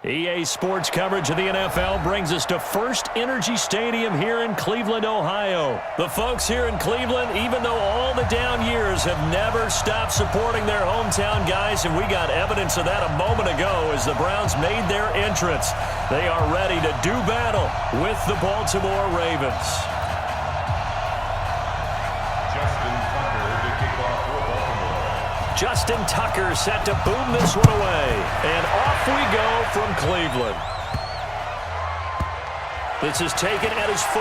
EA Sports coverage of the NFL brings us to First Energy Stadium here in Cleveland, Ohio. The folks here in Cleveland, even though all the down years, have never stopped supporting their hometown guys, and we got evidence of that a moment ago as the Browns made their entrance. They are ready to do battle with the Baltimore Ravens. Justin Tucker set to boom this one away. And off we go from Cleveland. This is taken at his 4.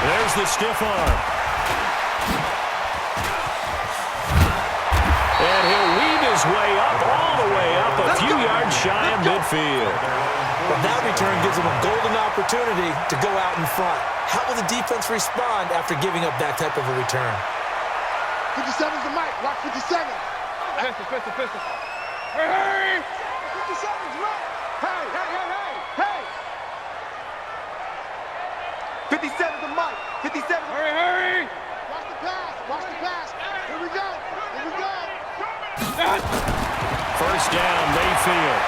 There's the stiff arm. And he'll weave his way up, all the way up, a few yards shy of midfield. Well, that return gives him a golden opportunity to go out in front. How will the defense respond after giving up that type of a return? 57's the mic. Watch 57. Pistol. Hey! 57's right. Hey! 57's the mic. 57. Hurry! Watch the pass. Here we go. First down, Mayfield.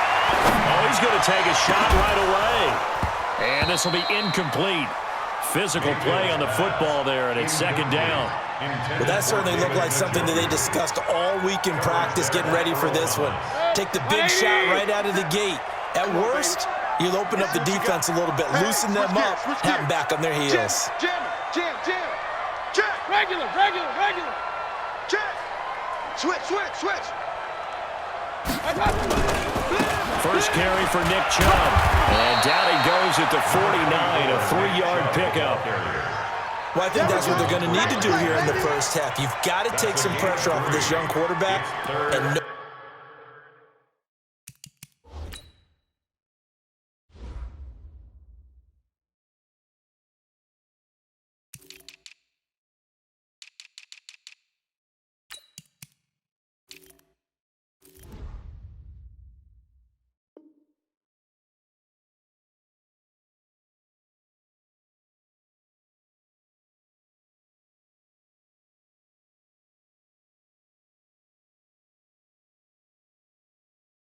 Oh, he's going to take a shot right away. And this will be incomplete. Physical play on the football there, and it's second down. Well, that certainly looked like something that they discussed all week in practice, getting ready for this one. Take the big shot right out of the gate. At worst, you'll open up the defense a little bit, loosen them up, have them back on their heels. Jam. Regular. Jam. Switch. First carry for Nick Chubb. And down he goes at the 49, a 3-yard pickup. Well, I think that's what they're going to need to do here in the first half. You've got to take some pressure off of this young quarterback. And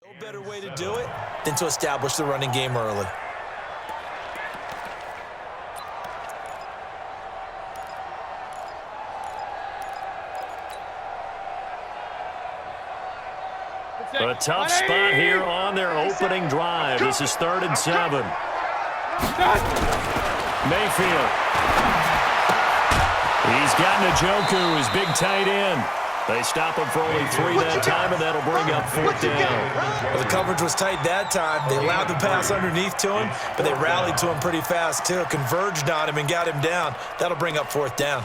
no better way to do it than to establish the running game early. A tough spot here on their opening drive. This is 3rd and 7. Mayfield. He's got Njoku, his big tight end. They stop him for only 3 that time, and that'll bring up 4th down. Well, the coverage was tight that time. They allowed the pass underneath to him, but they rallied to him pretty fast, too. Converged on him and got him down. That'll bring up 4th down.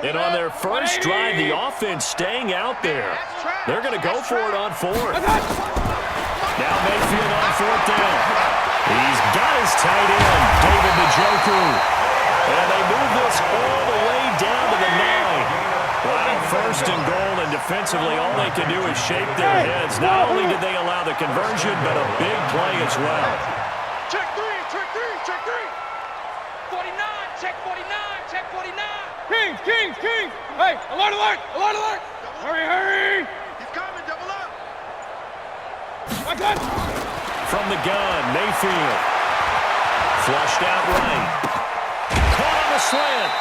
And on their first drive, the offense staying out there. They're going to go for it on 4th. Now Mayfield on 4th down. He's got his tight end, David Njoku. And they move this all the way down to the 9. Well, 1st and goal, and defensively, all they can do is shake their heads. Not only did they allow the conversion, but a big play as well. Check 3. 49. Check 49. Kings. Hey, alert. Hurry. He's coming, double up. From the gun, Mayfield. Flushed out right. Caught on the slant.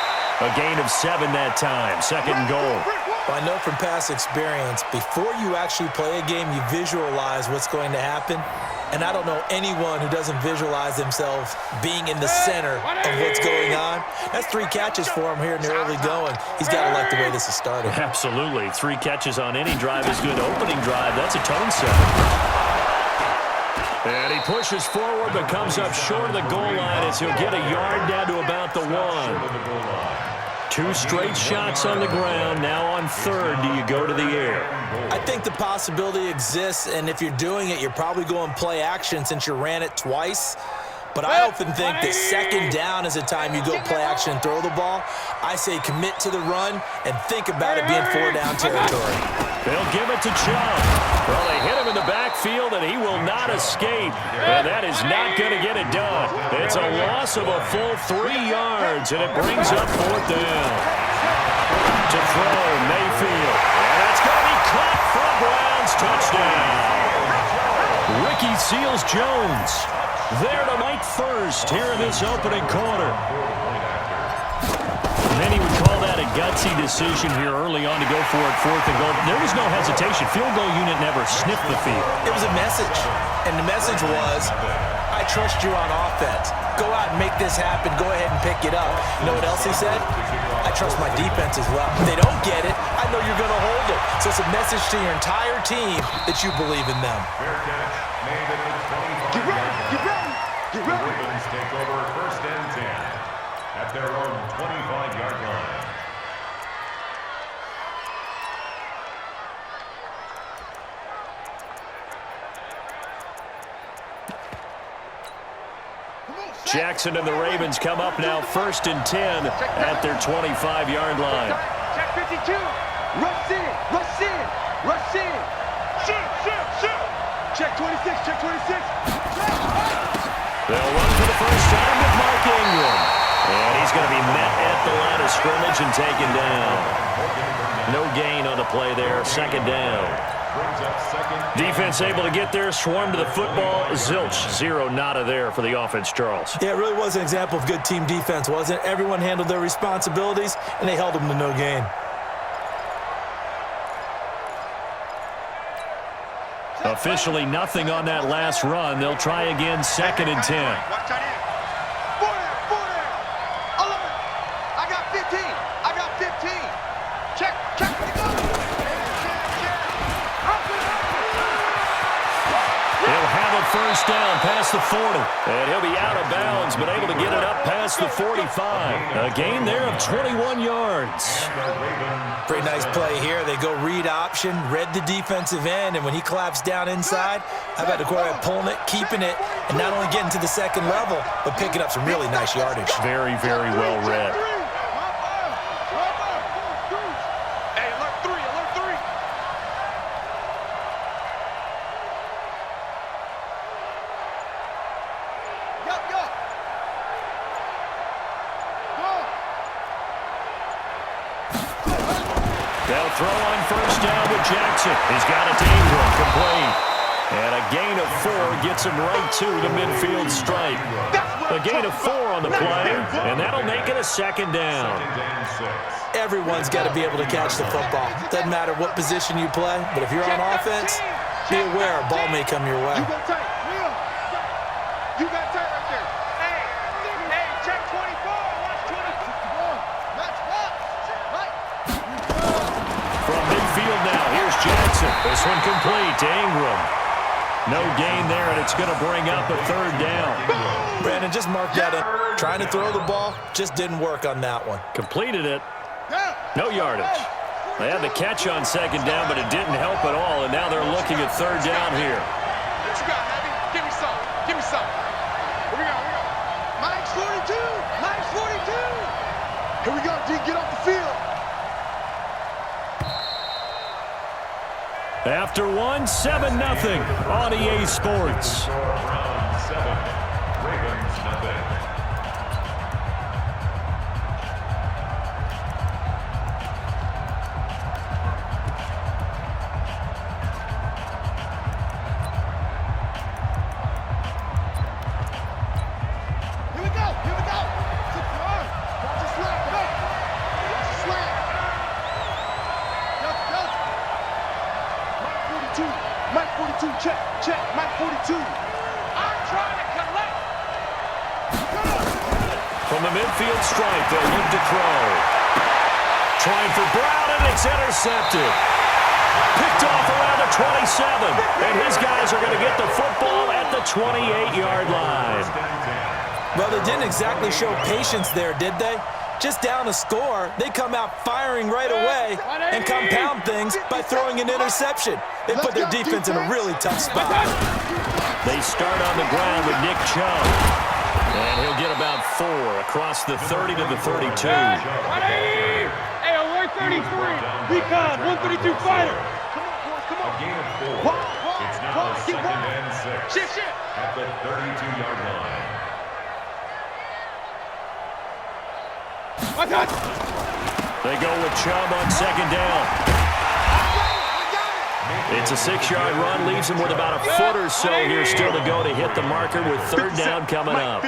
A gain of 7 that time. 2nd and goal. Well, I know from past experience, before you actually play a game, you visualize what's going to happen. And I don't know anyone who doesn't visualize themselves being in the center of what's going on. That's 3 catches for him here in the early going. He's got to like the way this is started. Absolutely. 3 catches on any drive is good. Opening drive, that's a tone setter. And he pushes forward but comes up short of the goal line as he'll get a yard down to about the 1. 2 straight shots on the ground. Now on 3rd, do you go to the air? I think the possibility exists, and if you're doing it, you're probably going play action since you ran it twice. But I often think that 2nd down is the time you go play action and throw the ball. I say commit to the run and think about it being 4 down territory. They'll give it to Chubb. Well, they hit him in the back backfield, and he will not escape. And that is not going to get it done. It's a loss of a full 3 yards, and it brings up 4th down. To throw, Mayfield. And that's going to be caught for a Browns touchdown. Ricky Seals-Jones there to make first here in this opening quarter. Many would call that a gutsy decision here early on to go for it 4th and goal. There was no hesitation. Field goal unit never sniffed the field. It was a message, and the message was, I trust you on offense. Go out and make this happen. Go ahead and pick it up. You know what else he said? I trust my defense as well. If they don't get it, I know you're going to hold it. So it's a message to your entire team that you believe in them. Get ready, get ready, get ready. Ravens take over 1st and 10 at their own 25-yard line. Jackson and the Ravens come up now 1st and 10 at their 25-yard line. Check 52. Rush in, rush in, rush in. Shoot, shoot, shoot. Check 26, check 26. They'll run for the first time with Mark Ingram. And he's going to be met at the line of scrimmage and taken down. No gain on the play there, 2nd down. Defense able to get there, swarm to the football. Zilch, 0 nada there for the offense, Charles. Yeah, it really was an example of good team defense, wasn't it? Everyone handled their responsibilities, and they held them to no gain. Officially nothing on that last run. They'll try again, 2nd and 10. Watch out here. 4 there. 11. I got 15. I got 15. Check, check. He'll have a first down past the 40. And he'll be out of bounds, but able to get it up past the 45. A gain there of 21 yards. Pretty nice play here. They go read option, read the defensive end, and when he collapsed down inside, how about the quarterback pulling it, keeping it, and not only getting to the 2nd level, but picking up some really nice yardage. Very, very well read. Hey, alert 3, alert 3. Yup, yup. They'll throw on first down with Jackson. He's got it to Ingram, complete. And a gain of 4 gets him right to the midfield stripe. A gain of 4 on the play, and that'll make it a 2nd down. Everyone's got to be able to catch the football. Doesn't matter what position you play, but if you're on offense, be aware a ball may come your way. You got tight, Will. You got tight right there. Hey, check 24. Watch 24. That's right. From midfield now, here's Jackson. This one complete to Ingram. No gain there, and it's going to bring up a 3rd down. Brandon, just mark that up. Trying to throw the ball, just didn't work on that one. Completed it. No yardage. They had the catch on 2nd down, but it didn't help at all, and now they're looking at 3rd down here. What you got, baby? Give me some. Give me some. Here we go. Here we go. Mike's 42. Mike's 42. Here we go, D. Get off the field. After 1, 7-0 on EA Sports. Browns 7, Ravens nothing. Here we go. Here we go. Sit down. Watch the slap. Come on. Watch the slap. Go. Mike 42. Check. Mike 42. I'm trying to collect. From the midfield stripe, they'll look to throw. Trying for Brown, and it's intercepted. Picked off around the 27. And his guys are going to get the football at the 28-yard line. Well, they didn't exactly show patience there, did they? Just down a score, they come out firing right away and compound things by throwing an interception. They put their defense in a really tough spot. They start on the ground with Nick Chubb. And he'll get about 4 across the 30 to the 32. Hey, alert 33. Recon, 132 fighter. A gain of 4. It's now Now second and 6 Shift. at the 32-yard line. They go with Chubb on second down. It's a 6-yard run, leaves him with about a foot or so here still to go to hit the marker with third down coming up.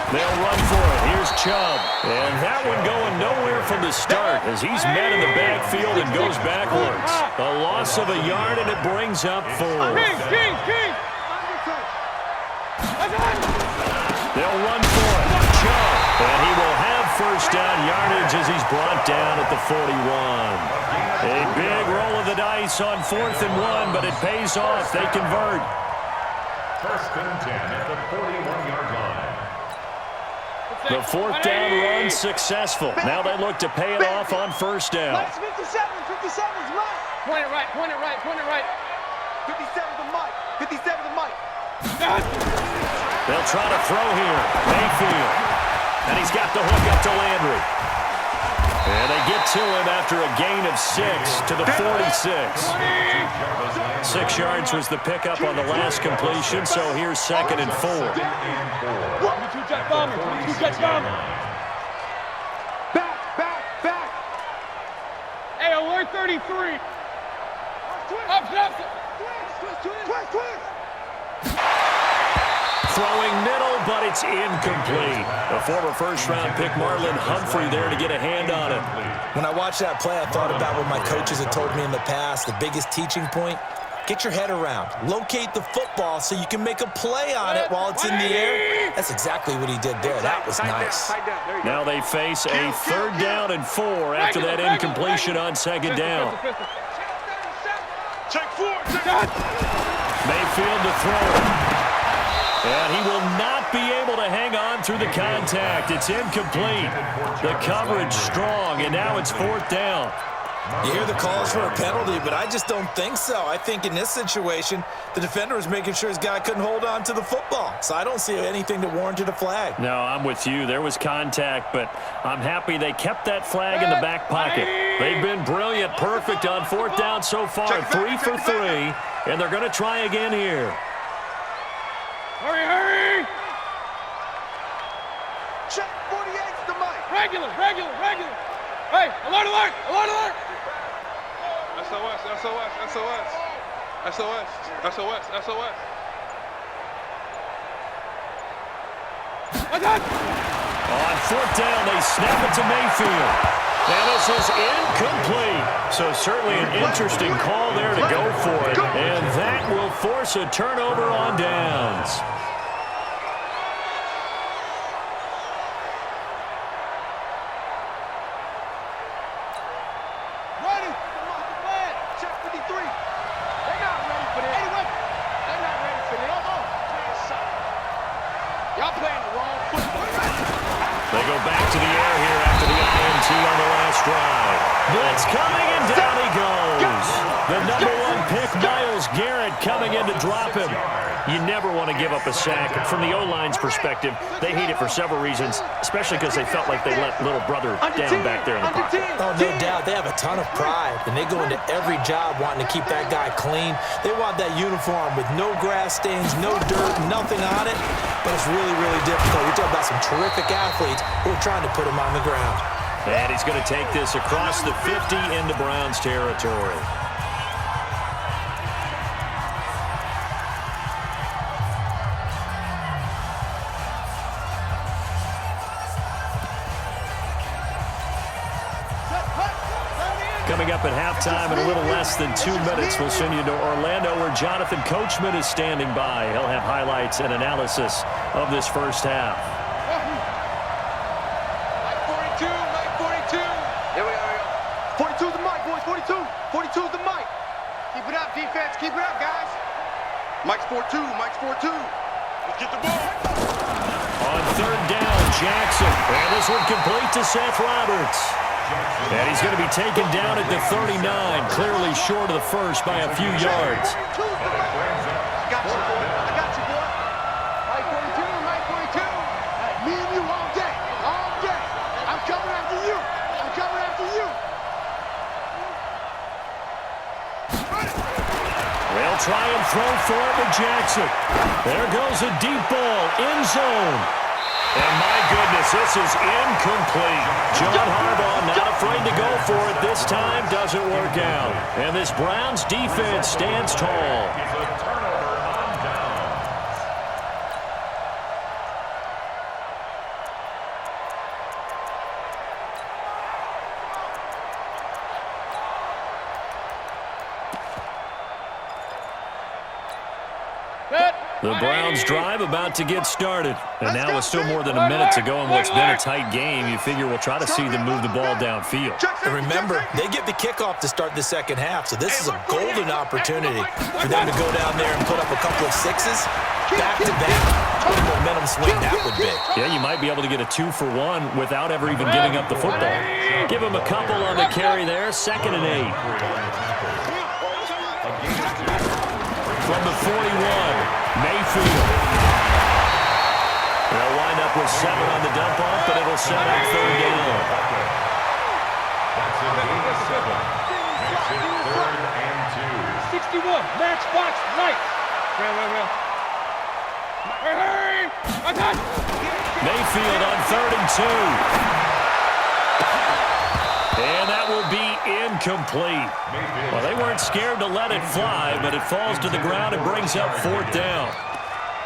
They'll run for it. Here's Chubb. And that one going nowhere from the start as he's met in the backfield and goes backwards. A loss of a yard, and it brings up 4. They'll run for it. Chubb. And he will have first down yardage as he's brought down at the 41. A big roll of the dice on 4th and 1, but it pays off. They convert. First and 10 at the 41-yard line. The 4th down run successful. Now they look to pay it off on first down. Mike's 57. 57's Mike. Point it right. 57 to Mike. 57 to Mike. They'll try to throw here. Mayfield. And he's got the hook up to Landry. And they get to him after a gain of 6 to the 46. 6 yards was the pickup on the last completion, so here's 2nd and 4. Back. Hey, alert 33. Twist. Throwing middle, but it's incomplete. A former first-round pick, Marlon Humphrey, there to get a hand on it. When I watched that play, I thought about what my coaches had told me in the past. The biggest teaching point, get your head around. Locate the football so you can make a play on it while it's in the air. That's exactly what he did there. That was nice. Now they face a 3rd down and 4 after that incompletion on 2nd down. Check 4. Mayfield to throw. And he will not be able to hang on through the contact. It's incomplete. The coverage strong, and now it's 4th down. You hear the calls for a penalty, but I just don't think so. I think in this situation, the defender was making sure his guy couldn't hold on to the football. So I don't see anything that warranted a flag. No, I'm with you. There was contact, but I'm happy they kept that flag in the back pocket. They've been brilliant, perfect on 4th down so far, 3 for 3, and they're going to try again here. Hurry! Check 48's the mic. Regular. Hey, alert! SOS. On 4th down, they snap it to Mayfield. And this is incomplete. So certainly an interesting call there to go for it. And that will force a turnover on downs. Ready? Check 53. They're not ready for this. They're not ready for this. Y'all playing the wrong football. They go back to the air here after the INT on the last drive. Blitz coming, and down he goes. The number 1 pick, Myles Garrett, coming in to drop him. You never want to give up a sack. From the O-line's perspective, they hate it for several reasons, especially because they felt like they let little brother down back there in the pocket. Oh, no doubt. They have a ton of pride, and they go into every job wanting to keep that guy clean. They want that uniform with no grass stains, no dirt, nothing on it. But it's really, really difficult. We're talking about some terrific athletes who are trying to put him on the ground. And he's going to take this across the 50 into Browns territory. Coming up at halftime in a little less than 2 minutes, we'll send you to Orlando where Jonathan Coachman is standing by. He'll have highlights and analysis of this first half. Mike 42. Here we go. 42's the mic, boys. 42's the mic. Keep it up, defense. Keep it up, guys. Mike's 4-2. Let's get the ball. On 3rd down, Jackson. And this one complete to Seth Roberts. And he's going to be taken down at the 39, clearly short of the first by a few yards. I got you, boy. Mike 42. Me and you all day. I'm coming after you. try and throw for it with Jackson. There goes a deep ball, end zone. And my goodness, this is incomplete. John Harbaugh not afraid to go for it this time. Doesn't work out. And this Browns defense stands tall. The Browns drive about to get started. And now with still more than a minute to go in what's been a tight game, you figure we'll try to see them move the ball downfield. And remember, they get the kickoff to start the second half, so this is a golden opportunity for them to go down there and put up a couple of sixes back-to-back. What a momentum swing that would be. Yeah, you might be able to get a 2-for-1 without ever even giving up the football. Give them a couple on the carry there, 2nd and 8. From the 41, Mayfield. They'll wind up with 7 on the dump off, but it'll set up 3rd down. That's a gain of 7. Makes it 3rd and 2. 61, matchbox, right. Mayfield on 3rd and 2. And that will be incomplete. Well, they weren't scared to let it fly, but it falls to the ground and brings up 4th down.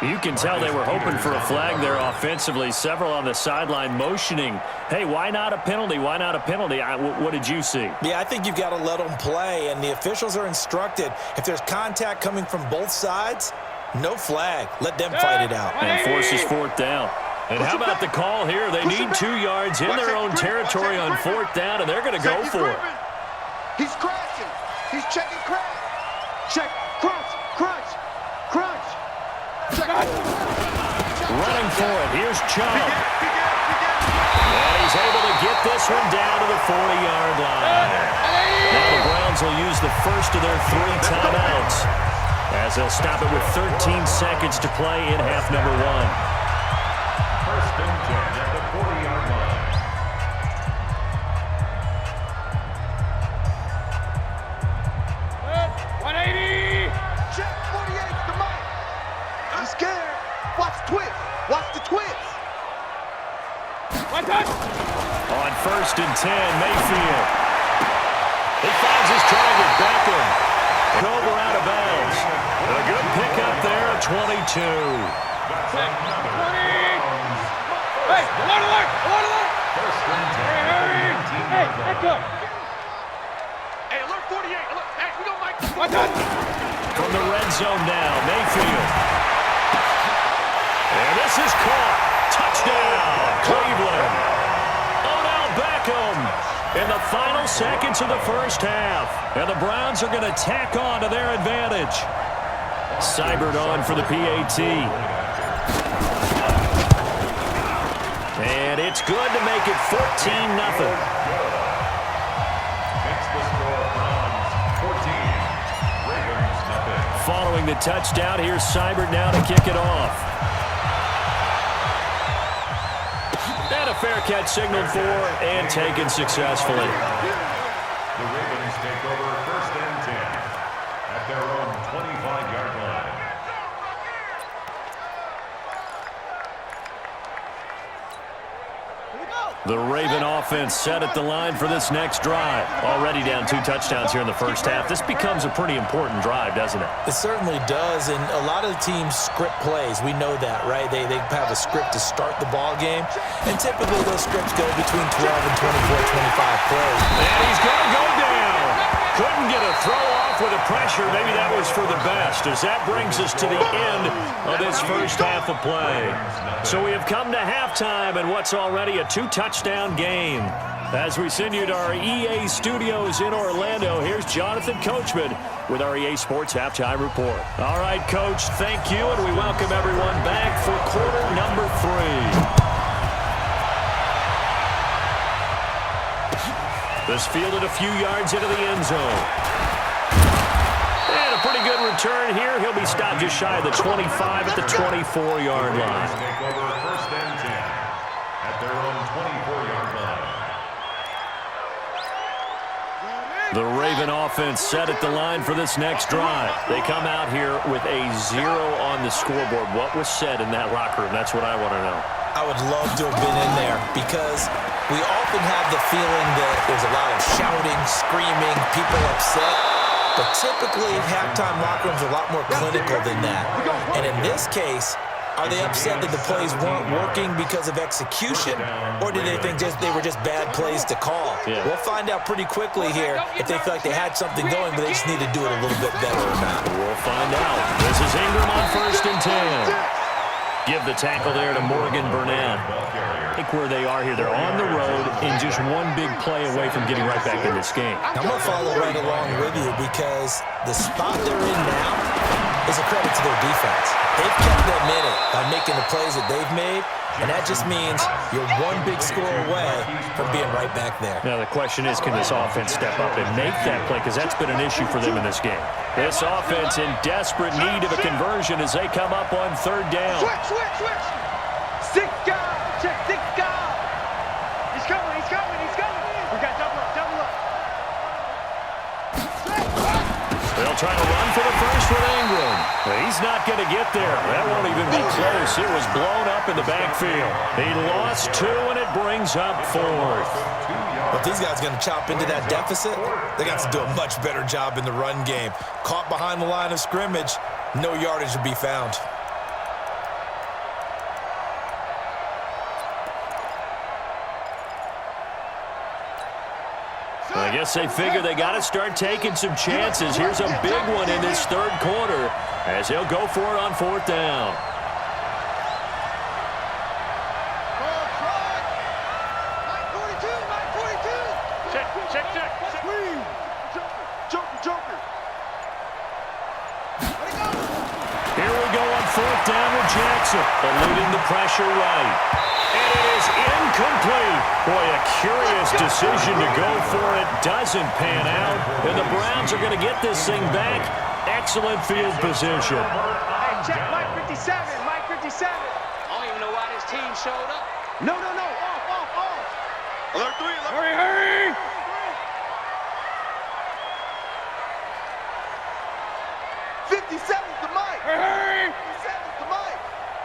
You can tell they were hoping for a flag there offensively. Several on the sideline motioning, hey, why not a penalty? Why not a penalty? What did you see? Yeah, I think you've got to let them play, and the officials are instructed. If there's contact coming from both sides, no flag. Let them fight it out. And forces 4th down. And how about the call here? They need 2 yards in their own territory on 4th down, and they're going to go for it. He's crashing. He's checking crash. Check. Crunch. Crunch. Crunch. Check. Running for it. Here's Chubb. And he's able to get this one down to the 40-yard line. Now the Browns will use the first of their 3 timeouts as they'll stop it with 13 seconds to play in half number 1. 1st and 10 at the 40-yard line. Check. 48's the mic. I'm scared. Watch the twist. Watch the twist. One touch. On 1st and 10, Mayfield. He finds his target, Beckham. Over out of bounds. A good pickup there at 22. Hey, alert! Alert! 1st and 10. Hey, back up. Hey, alert 48. Alert. Hey, we don't like One touch. From the red zone now, Mayfield. And this is caught. Touchdown, Cleveland. Odell Beckham in the final seconds of the first half. And the Browns are going to tack on to their advantage. Seibert on for the PAT. And it's good to make it 14-0. Makes the score Browns 14. Ravens nothing. Following the touchdown, here's Seibert now to kick it off. And a fair catch signaled for and taken successfully. The Ravens take over 1st and 10 at their own 25-yard line. The Raven offense set at the line for this next drive. Already down 2 touchdowns here in the first half. This becomes a pretty important drive, doesn't it? It certainly does, and a lot of the teams script plays. We know that, right? They have a script to start the ball game, and typically those scripts go between 12 and 24, 25 plays. And he's going to go down. Couldn't get a throw off with the pressure. Maybe that was for the best, as that brings us to the end of this first half of play. So we have come to halftime and what's already a 2-touchdown game. As we send you to our EA studios in Orlando, here's Jonathan Coachman with our EA Sports Halftime Report. All right, Coach, thank you, and we welcome everyone back for quarter number 3. This fielded a few yards into the end zone. And a pretty good return here. He'll be stopped just shy of the 25 at the 24-yard line. Take over 1st and 10 at their own 24-yard line. The Raven offense set at the line for this next drive. They come out here with a 0 on the scoreboard. What was said in that locker room? That's what I want to know. I would love to have been in there because we often have the feeling that there's a lot of shouting, screaming, people upset. But typically, halftime locker rooms are a lot more clinical than that. And in this case, are they upset that the plays weren't working because of execution, or did they think they were just bad plays to call? Yeah. We'll find out pretty quickly here if they feel like they had something going, but they just need to do it a little bit better or not. We'll find out. This is Ingram on 1st and 10. Give the tackle there to Morgan Burnett. Look where they are here. They're on the road and just one big play away from getting right back in this game. I'm going to follow right along with you because the spot they're in now is a credit to their defense. They've kept them in it by making the plays that they've made, and that just means you're one big score away from being right back there. Now the question is, can this offense step up and make that play? Because that's been an issue for them in this game. This offense in desperate need of a conversion as they come up on 3rd down. Switch. 6 guys. Check 6 guys. He's coming. We got double up. They'll try to run for the first with Ingram. He's not going to get there. That won't even be close. It was blown up in the backfield. He lost 2, and it brings up 4th. If these guys are going to chop into that deficit, they got to do a much better job in the run game. Caught behind the line of scrimmage, no yardage to be found. I guess they figure they got to start taking some chances. Here's a big one in this 3rd quarter as they'll go for it on 4th down. Check. Joker. Here we go on 4th down with Jackson, eluding the pressure right. And it is incomplete. Boy, a curious decision to go for it. Doesn't pan out. And the Browns are going to get this thing back. Excellent field position. Hey, check Mike 57. I don't even know why this team showed up. No. Off. Alert 3. Hurry! 57's the mic. Hurry! 57's the mic.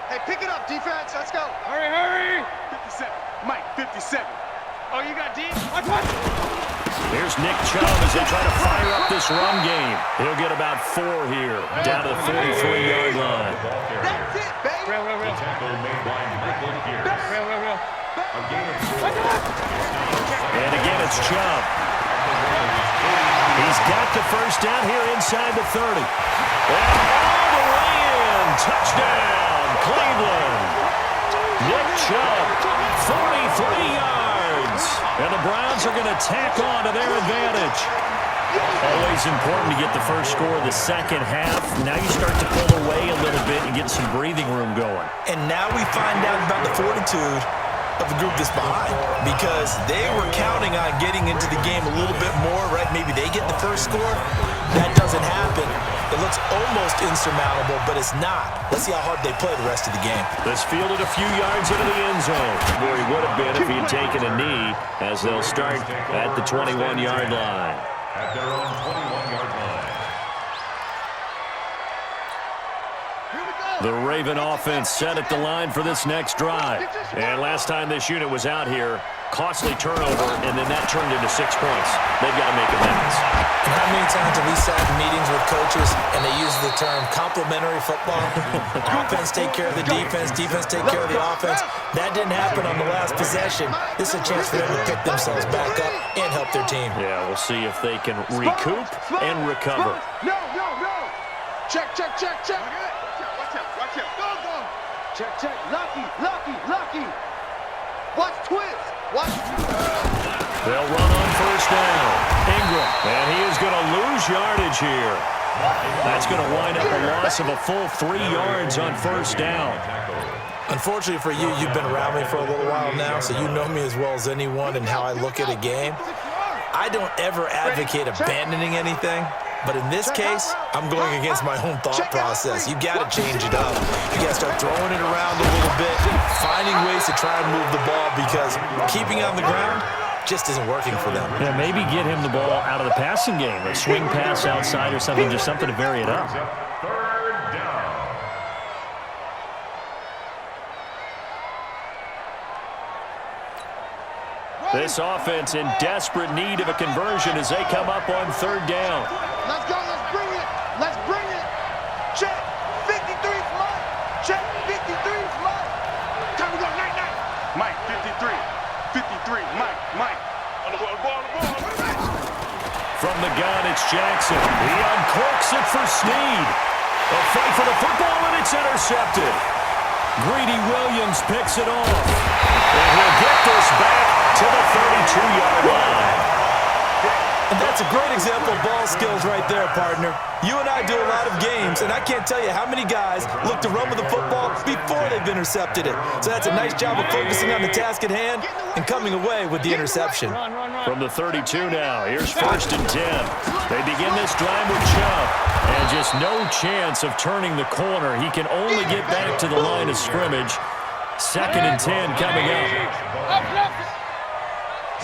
Hey, pick it up, defense. Let's go. Hurry! 57. Mike, 57. Oh, you got D? Watch! Here's Nick Chubb as they try to fire up this run game. He'll get about 4 here, down to the 43-yard line. That's it, baby. Real. The tackle made by Michael Pierce. Real. A gain of 4. And again, it's Chubb. He's got the first down here inside the 30. And all the way in. Touchdown, Cleveland. Nick Chubb, 43 yards. And the Browns are going to tack on to their advantage. Always important to get the first score of the second half. Now you start to pull away a little bit and get some breathing room going. And now we find out about the fortitude of the group that's behind, because they were counting on getting into the game a little bit more, right? Maybe they get the first score. That doesn't happen. It looks almost insurmountable, but it's not. Let's see how hard they play the rest of the game. This fielded a few yards into the end zone, where he would have been if he had taken a knee, as they'll start at the 21-yard line. At their own 21-yard line. The Raven offense set at the line for this next drive. And last time this unit was out here, costly turnover, and then that turned into 6 points. They've got to make amends. And how many times have we sat in meetings with coaches and they use the term complementary football? Offense take care of the defense, defense take care of the offense. That didn't happen on the last possession. This is a chance for them to pick themselves back up and help their team. Yeah, we'll see if they can recoup and recover. No. Check. Watch out. Go. Check. Lucky. Watch twist. They'll run on first down. Ingram, and he is going to lose yardage here. That's going to wind up a loss of a full 3 yards on first down. Unfortunately for you, you've been around me for a little while now, so you know me as well as anyone and how I look at a game. I don't ever advocate abandoning anything, but in this case, I'm going against my own thought process. You got to change it up. You got to start throwing it around a little bit, finding ways to try and move the ball, because keeping it on the ground just isn't working for them. Yeah, maybe get him the ball out of the passing game. A swing pass outside or something, just something to vary it up. Third down. This offense in desperate need of a conversion as they come up on third down. Let's go, let's bring it. Let's bring it. Check. 53 for Mike. Check. 53 for Mike. Time to go, night, night. Mike, 53. 53, Mike. On the ball. From the gun, it's Jackson. He uncorks it for Snead. A fight for the football, and it's intercepted. Greedy Williams picks it off. And he'll get this back to the 32-yard line. And that's a great example of ball skills right there, partner. You and I do a lot of games, and I can't tell you how many guys look to run with the football before they've intercepted it. So that's a nice job of focusing on the task at hand and coming away with the interception. From the 32 now, here's 1st and 10. They begin this drive with Chubb. And just no chance of turning the corner. He can only get back to the line of scrimmage. 2nd and 10 coming up.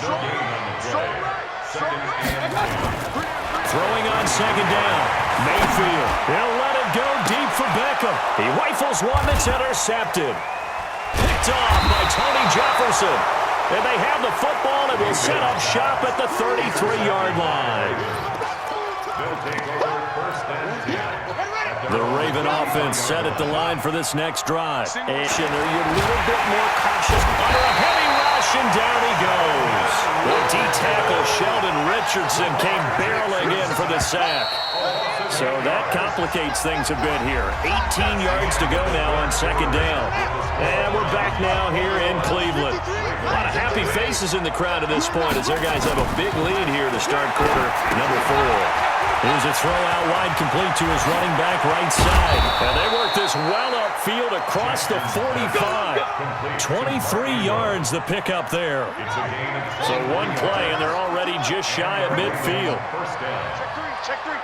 No gain on the play. 2nd and 10. Throwing on 2nd down. Mayfield. He'll let it go deep for Beckham. He rifles one that's intercepted. Picked off by Tony Jefferson. And they have the football and will set up shop at the 33-yard line. They'll take over 1st and 10. The Raven offense set at the line for this next drive. And they're a little bit more cautious. Under a heavy rush, and down he goes. The D-tackle Sheldon Richardson came barreling in for the sack. So that complicates things a bit here. 18 yards to go now on 2nd down. And we're back now here in Cleveland. A lot of happy faces in the crowd at this point as their guys have a big lead here to start quarter number 4. Here's a throw out wide, complete to his running back right side. And they work this well upfield across the 45. 23 yards the pickup there. So one play, and they're already just shy of midfield. First down. Check three.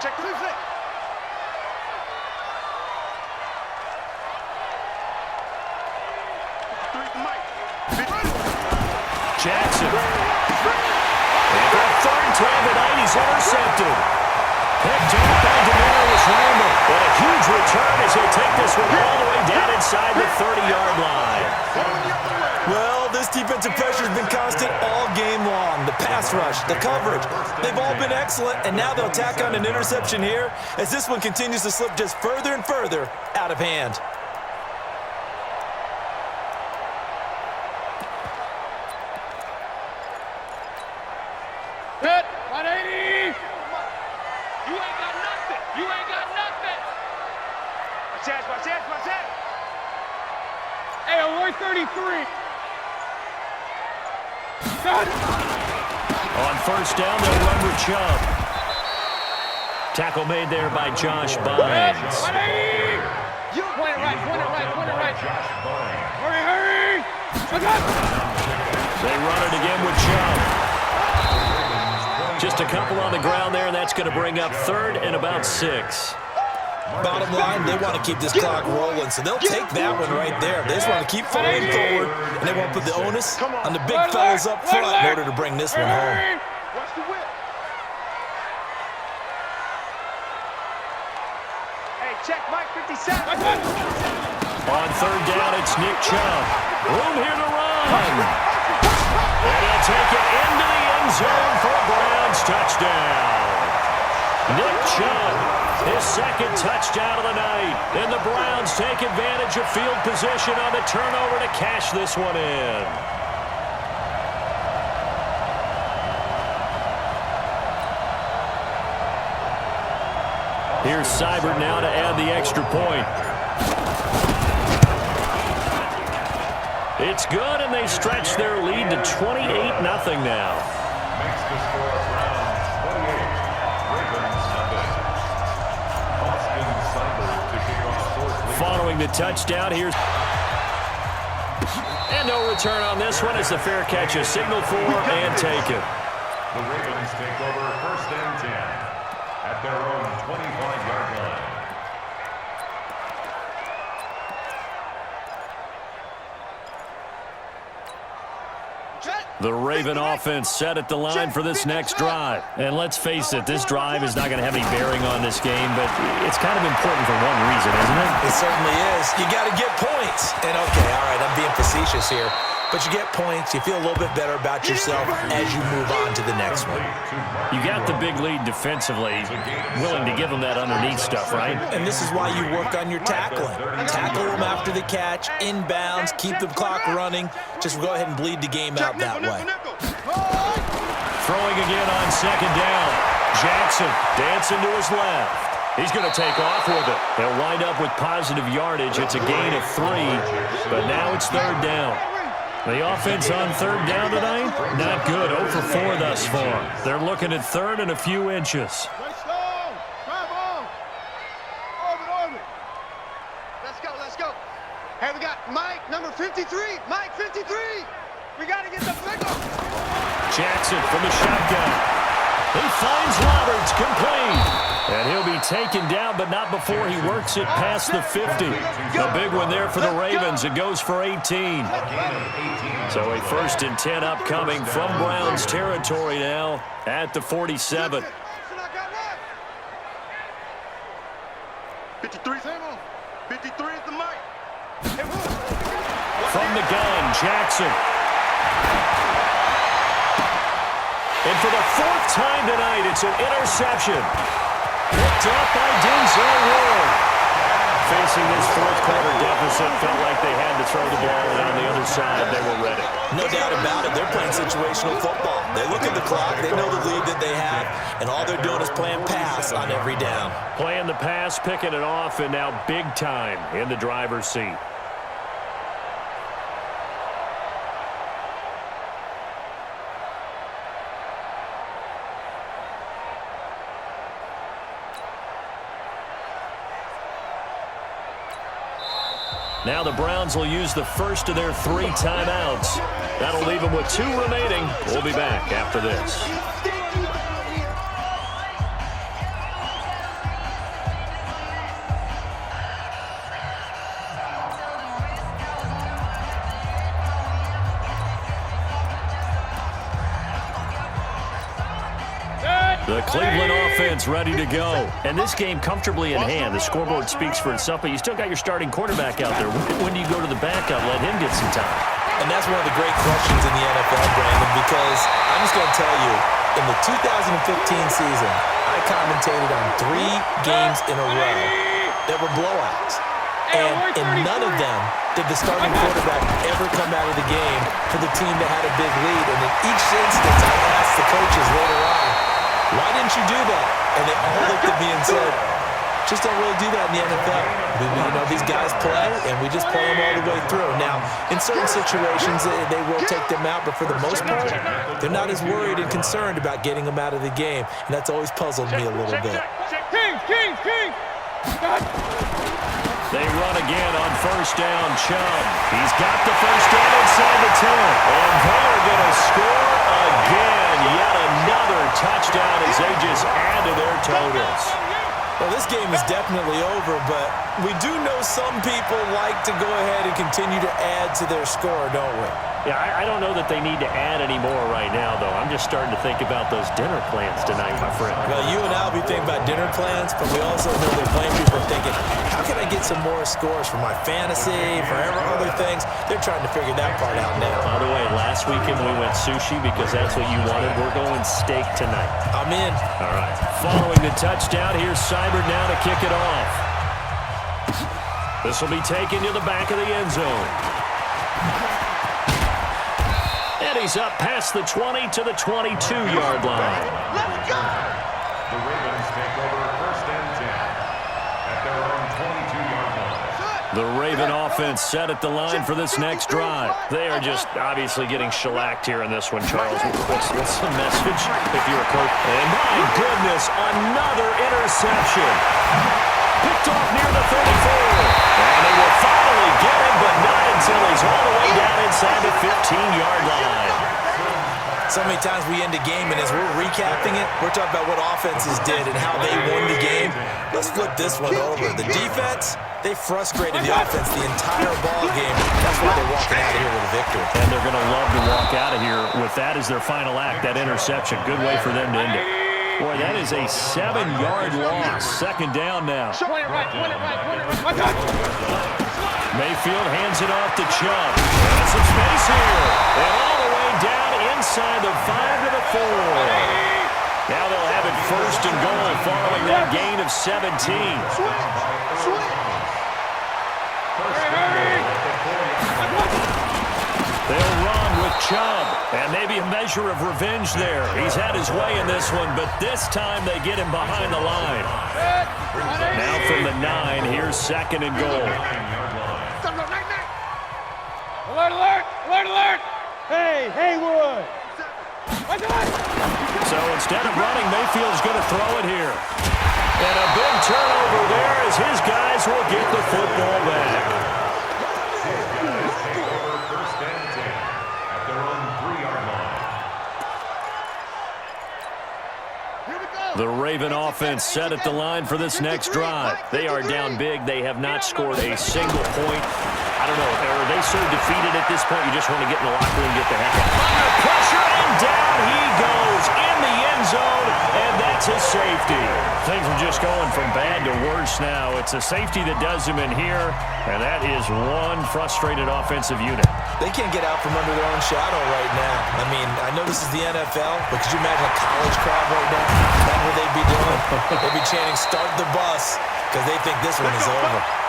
Jackson. And for a 3rd time tonight, he's intercepted. Picked off by Demarius Randall. But a huge return as he'll take this one all the way down inside the 30-yard line. Well, this defensive pressure has been constant all game long. The pass rush, the coverage, they've all been excellent, and now they'll tack on an interception here as this one continues to slip just further and further out of hand. Hit, 180. You ain't got nothing. Watch that. Hey, we're 33. Done. On 1st down, they'll run with Chubb. Tackle made there by Josh Bynes. 180. You point it right. Josh Bynes. Hurry. They run it again with Chubb. Just a couple on the ground there, and that's going to bring up 3rd and about 6. Bottom line, they want to keep this clock rolling, so they'll take that one right there. They just want to keep falling forward, and they want to put the onus on the big fellas up front in order to bring this one home. Watch the whip. Hey, check Mike 57. On 3rd down, it's Nick Chubb. Room here to run. And he'll take it into the end zone for a Browns touchdown. Nick Chubb, his 2nd touchdown of the night. And the Browns take advantage of field position on the turnover to cash this one in. Here's Seibert now to add the extra point. It's good, and they stretch their lead to 28-0 now. Makes the score Browns 28. Ravens nothing. Austin Seibert to kick off fourth. Following the touchdown, here's... And no return on this one as the fair catch is signaled for and taken. The Ravens take over 1st and 10 at their own 25-yard line. The Raven offense set at the line for this next drive. And let's face it, this drive is not going to have any bearing on this game, but it's kind of important for one reason, isn't it? It certainly is. You got to get points. And, okay, all right, I'm being facetious here. But you get points, you feel a little bit better about yourself as you move on to the next one. You got the big lead defensively, willing to give them that underneath stuff, right? And this is why you work on your tackling. Tackle them after the catch, inbounds, keep the clock running. Just go ahead and bleed the game out that way. Throwing again on second down. Jackson dancing to his left. He's going to take off with it. They'll wind up with positive yardage. It's a gain of 3, but now it's third down. The offense on third down tonight, not good. 0 for 4 thus far. They're looking at third and a few inches. Let's go. Hey, we got Mike, number 53. Mike, 53. We got to get the pickle. Jackson from the shotgun. He finds Roberts, complete. And he'll be taken down, but not before he works it past the 50. A big one there for the Ravens. It goes for 18. So a 1st and 10 upcoming from Browns territory now at the 47. 53 is the mic. From the gun, Jackson. And for the 4th time tonight, it's an interception. Picked up by Denzel Ward. Facing this 4th quarter deficit, felt like they had to throw the ball, and on the other side, they were ready. No doubt about it. They're playing situational football. They look at the clock. They know the lead that they have, and all they're doing is playing pass on every down. Playing the pass, picking it off, and now big time in the driver's seat. Now the Browns will use the first of their 3 timeouts. That'll leave them with 2 remaining. We'll be back after this. The Cleveland offense ready to go. And this game comfortably in hand. The scoreboard speaks for itself, but you still got your starting quarterback out there. When do you go to the backup? Let him get some time. And that's one of the great questions in the NFL, Brandon, because I'm just going to tell you, in the 2015 season, I commentated on 3 games in a row that were blowouts. And in none of them did the starting quarterback ever come out of the game for the team that had a big lead. And in each instance, I asked the coaches later on, why didn't you do that? And they all looked at me and said, just don't really do that in the NFL. You know, these guys play, and we just play them all the way through. Now, in certain situations, they will take them out, but for the most part, they're not as worried and concerned about getting them out of the game, and that's always puzzled me a little bit. King! They run again on first down, Chubb. He's got the first down inside the 10. And they're going to score again. Yet another touchdown as they just add to their totals. Well, this game is definitely over, but we do know some people like to go ahead and continue to add to their score, don't we? Yeah, I don't know that they need to add any more right now, though. I'm just starting to think about those dinner plans tonight, my friend. Well, you and I will be thinking about dinner plans, but we also know that plenty of people are thinking, how can I get some more scores for my fantasy, for other things? They're trying to figure that part out now. By the way, last weekend we went sushi because that's what you wanted. We're going steak tonight. I'm in. All right. Following the touchdown, here's Seibert now to kick it off. This will be taken to the back of the end zone. And he's up past the 20 to the 22-yard line. Let's go! The Ravens take over 1st and 10 at their own 22-yard line. The Raven offense set at the line for this next drive. They are just obviously getting shellacked here in this one, Charles. What's the message if you're a coach? And my goodness, another interception. Picked off near the 34. And they will finally get him, but not until he's all the way down inside the 15-yard line. So many times we end a game, and as we're recapping it, we're talking about what offenses did and how they won the game. Let's flip this one over. The defense, they frustrated the offense the entire ball game. That's why they're walking out of here with a victory. And they're going to love to walk out of here with that as their final act, that interception. Good way for them to end it. Boy, that is a 7-yard loss. Second down now. Mayfield hands it off to Chubb. And some space here. And all the way down inside the 5 to the 4. Now they'll have it first and goal following that gain of 17. They'll run with Chubb, and maybe a measure of revenge there. He's had his way in this one, but this time they get him behind the line. Now from the 9, here's second and goal. Alert, alert, alert, alert! Hey, Haywood! So instead of running, Mayfield's going to throw it here. And a big turnover there as his guys will get the football back. First and 10 at their own 3-yard line. The Raven offense set at the line for this next drive. They are down big. They have not scored a single point. I don't know, are they so defeated at this point you just want to get in the locker room and get the heck out? Under pressure, and down he goes in the end zone, and that's his safety. Things are just going from bad to worse now. It's a safety that does him in here, and that is one frustrated offensive unit. They can't get out from under their own shadow right now. I mean, I know this is the NFL, but could you imagine a college crowd right now? That's what they'd be doing. They'd be chanting, "Start the bus," because they think this one is over.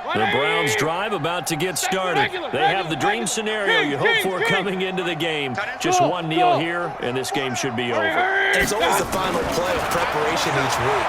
The Browns drive about to get started. They have the dream scenario you hope for coming into the game. Just one kneel here, and this game should be over. It's always the final play of preparation each week.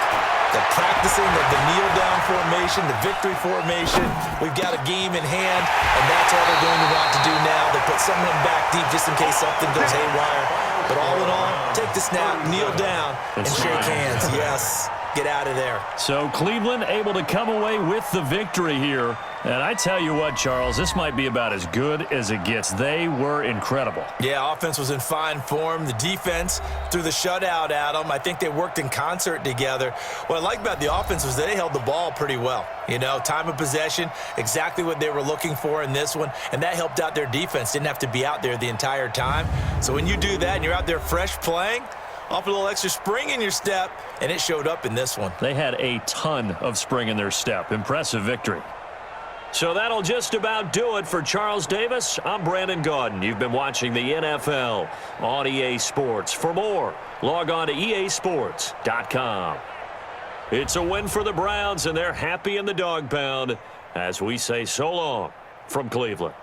The practicing of the kneel-down formation, the victory formation. We've got a game in hand, and that's all they're going to want to do now. They put someone back deep just in case something goes haywire. But all in all, take the snap, kneel down, and shake hands. Yes. Get out of there. So Cleveland able to come away with the victory here. And I tell you what, Charles, this might be about as good as it gets. They were incredible. Yeah, offense was in fine form. The defense threw the shutout at them. I think they worked in concert together. What I like about the offense was they held the ball pretty well. You know, time of possession, exactly what they were looking for in this one. And that helped out their defense. Didn't have to be out there the entire time. So when you do that and you're out there fresh playing, off a little extra spring in your step, and it showed up in this one. They had a ton of spring in their step. Impressive victory. So that'll just about do it for Charles Davis. I'm Brandon Gaudin. You've been watching the NFL on EA Sports. For more, log on to easports.com. It's a win for the Browns, and they're happy in the dog pound as we say so long from Cleveland.